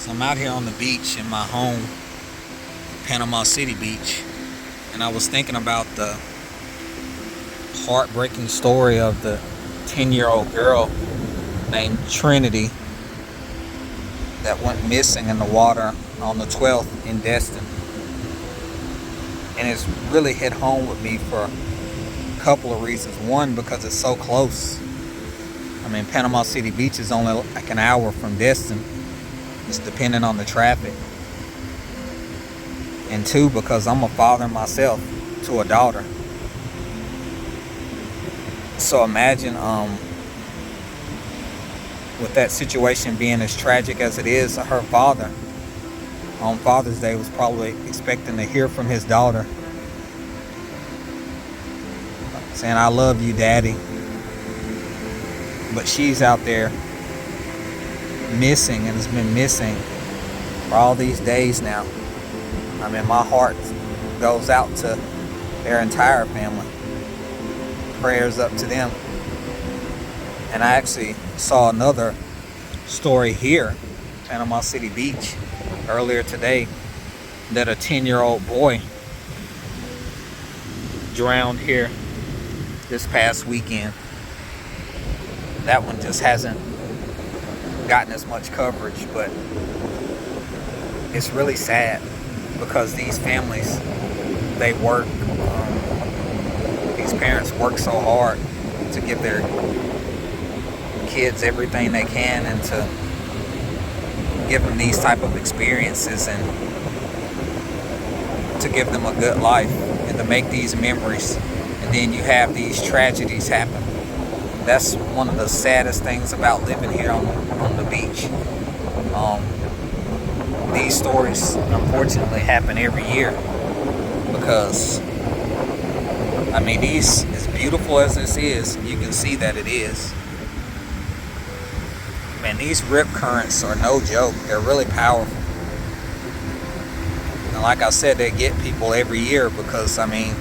So I'm out here on the beach in my home, Panama City Beach, and I was thinking about the heartbreaking story of the 10-year-old girl named Trinity that went missing in the water on the 12th in Destin. And it's really hit home with me for a couple of reasons. One, because it's so close. I mean, Panama City Beach is only like an hour from Destin. It's depending on the traffic. And two, because I'm a father myself to a daughter. So imagine with that situation being as tragic as it is, her father on Father's Day was probably expecting to hear from his daughter saying, "I love you, Daddy." But she's out there missing and has been missing for all these days now. I mean, my heart goes out to their entire family. Prayers up to them. And I actually saw another story here, Panama City Beach, earlier today, that a 10-year-old boy drowned here this past weekend. That one just hasn't gotten as much coverage, but it's really sad because these families, they work, these parents work so hard to give their kids everything they can and to give them these type of experiences and to give them a good life and to make these memories, and then you have these tragedies happen. That's one of the saddest things about living here on the beach. These stories unfortunately happen every year because, I mean, these, as beautiful as this is, you can see that it is. Man, these rip currents are no joke. They're really powerful. And like I said, they get people every year because, I mean,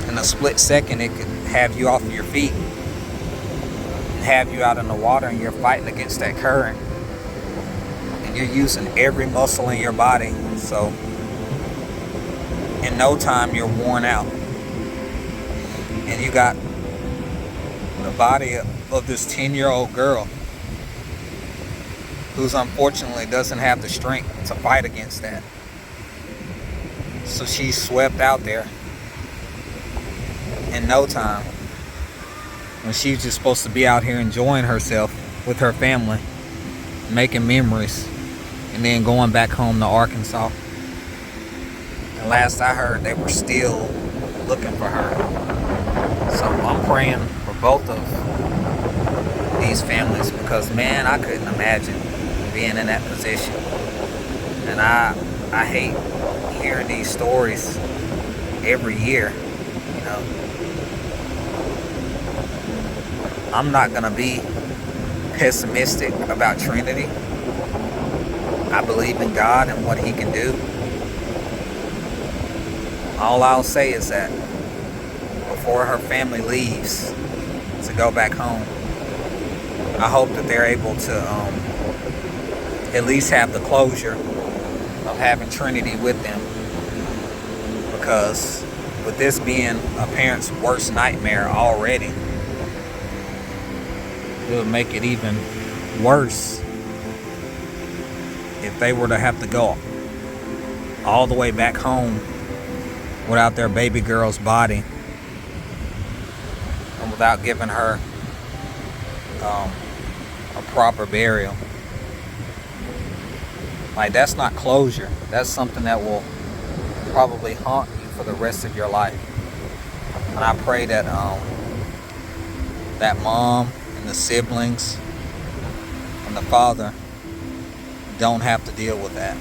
in a split second, it could have you off your feet and have you out in the water, and you're fighting against that current. And you're using every muscle in your body. So in no time, you're worn out. And you got the body of this 10-year-old girl who's unfortunately doesn't have the strength to fight against that. So she's swept out there in no time when she's just supposed to be out here enjoying herself with her family, making memories, and then going back home to Arkansas. And last I heard, they were still looking for her. So I'm praying for both of these families because, man, I couldn't imagine being in that position. And I hate hearing these stories every year, you know. I'm not going to be pessimistic about Trinity. I believe in God and what He can do. All I'll say is that before her family leaves to go back home, I hope that they're able to at least have the closure of having Trinity with them. Because with this being a parent's worst nightmare already, it would make it even worse if they were to have to go all the way back home without their baby girl's body and without giving her a proper burial. Like, that's not closure. That's something that will probably haunt you for the rest of your life. And I pray that that mom and the siblings and the father don't have to deal with that.